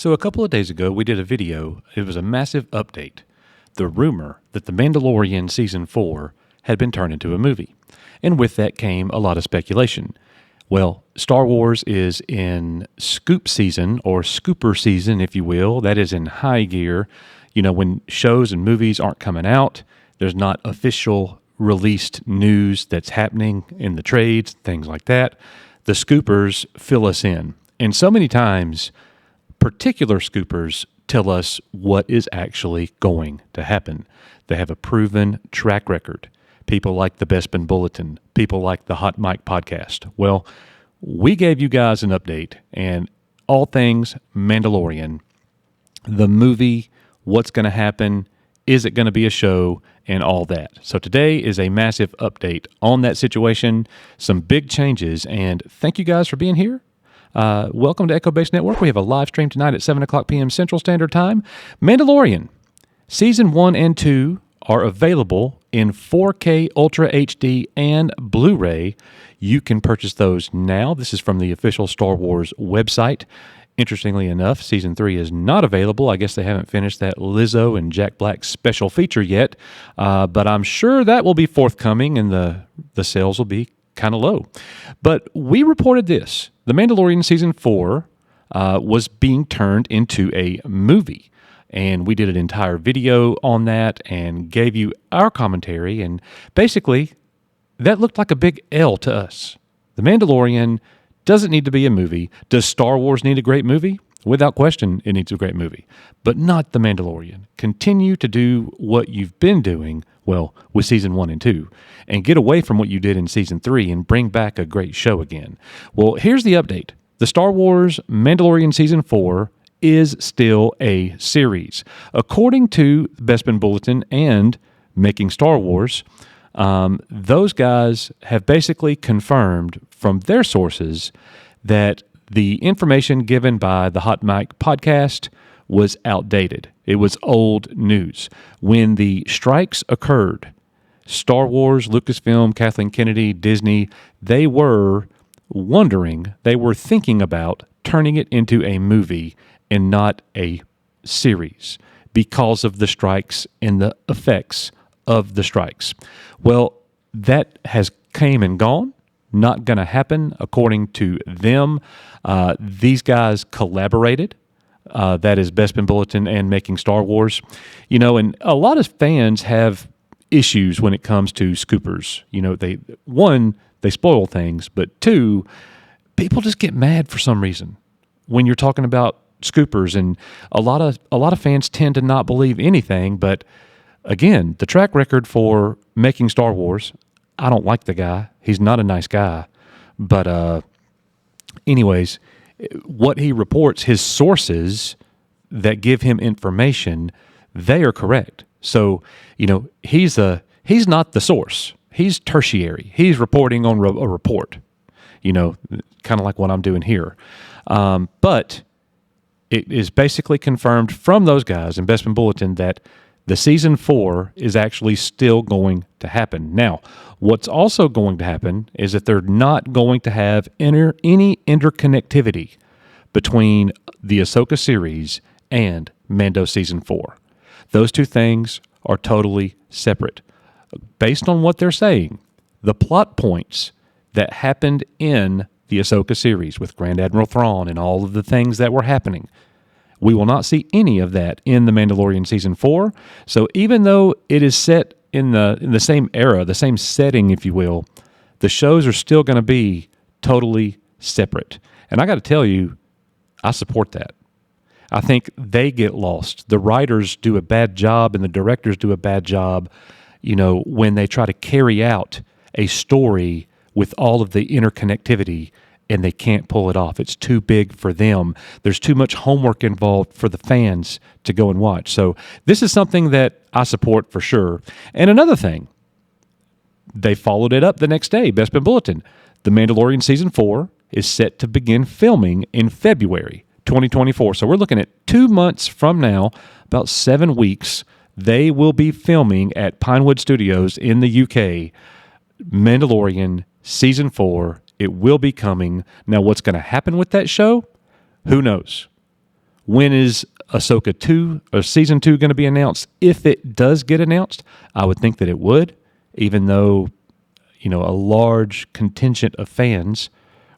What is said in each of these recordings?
So a couple of days ago, we did a video. It was a massive update. The rumor that The Mandalorian Season 4 had been turned into a movie. And with that came a lot of speculation. Well, Star Wars is in scoop season, or scooper season, if you will. That is in high gear. You know, when shows and movies aren't coming out, there's not official released news that's happening in the trades, things like that. The scoopers fill us in. And so many times, particular scoopers tell us what is actually going to happen. They have a proven track record. People like the Bespin Bulletin, people like the Hot Mic podcast. Well, we gave you guys an update, and all things Mandalorian, the movie, what's going to happen, is it going to be a show, and all that. So today is a massive update on that situation, some big changes, and thank you guys for being here. Welcome to Echo Base Network. We have a live stream tonight at 7 o'clock p.m. Central Standard Time. Mandalorian, Season 1 and 2 are available in 4K Ultra HD and Blu-ray. You can purchase those now. This is from the official Star Wars website. Interestingly enough, Season 3 is not available. I guess they haven't finished that Lizzo and Jack Black special feature yet, but I'm sure that will be forthcoming, and the sales will be kind of low. But we reported this. The Mandalorian Season 4 was being turned into a movie. And we did an entire video on that and gave you our commentary. And basically, that looked like a big L to us. The Mandalorian doesn't need to be a movie. Does Star Wars need a great movie? Without question, it needs a great movie. But not The Mandalorian. Continue to do what you've been doing, well, with Season 1 and 2, and get away from what you did in Season 3 and bring back a great show again. Well, here's the update. The Star Wars Mandalorian Season 4 is still a series. According to Bespin Bulletin and MakingStarWars, those guys have basically confirmed from their sources that the information given by the Hot Mic podcast was outdated. It was old news. When the strikes occurred, Star Wars, Lucasfilm, Kathleen Kennedy, Disney, they were thinking about turning it into a movie and not a series because of the strikes and the effects of the strikes. Well, that has came and gone. Not going to happen according to them. These guys collaborated. That is Bespin Bulletin and MakingStarWars. You know, and a lot of fans have issues when it comes to scoopers. You know, they spoil things, but two, people just get mad for some reason when you're talking about scoopers, and a lot of fans tend to not believe anything. But again, the track record for Making Star Wars, I don't like the guy. He's not a nice guy. But anyways, what he reports, his sources that give him information, they are correct. So, you know, he's not the source. He's tertiary. He's reporting on a report, you know, kind of like what I'm doing here. But it is basically confirmed from those guys in Bespin Bulletin that the Season 4 is actually still going to happen. Now, what's also going to happen is that they're not going to have any interconnectivity between the Ahsoka series and Mando Season 4. Those two things are totally separate. Based on what they're saying, the plot points that happened in the Ahsoka series with Grand Admiral Thrawn and all of the things that were happening, we will not see any of that in The Mandalorian Season 4. So even though it is set in the same era, the same setting, if you will, the shows are still going to be totally separate. And I got to tell you, I support that. I think they get lost. The writers do a bad job and the directors do a bad job, you know, when they try to carry out a story with all of the interconnectivity and they can't pull it off. It's too big for them. There's too much homework involved for the fans to go and watch. So this is something that I support for sure. And another thing, they followed it up the next day, Bespin Bulletin. The Mandalorian Season 4 is set to begin filming in February 2024. So we're looking at 2 months from now, about 7 weeks, they will be filming at Pinewood Studios in the UK, Mandalorian Season 4. It will be coming. Now, what's going to happen with that show? Who knows? When is Ahsoka 2 or Season 2 going to be announced? If it does get announced, I would think that it would, even though, a large contingent of fans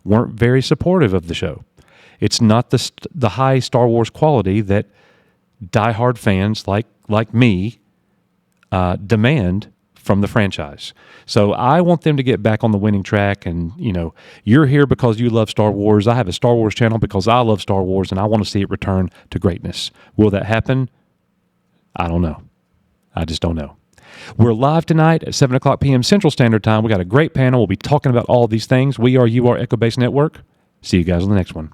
weren't very supportive of the show. It's not the high Star Wars quality that diehard fans like me demand from the franchise. So I want them to get back on the winning track. And, you're here because you love Star Wars. I have a Star Wars channel because I love Star Wars, and I want to see it return to greatness. Will that happen? I don't know. I just don't know. We're live tonight at 7 o'clock p.m. Central Standard Time. We got a great panel. We'll be talking about all these things. We are Echo Base Network. See you guys on the next one.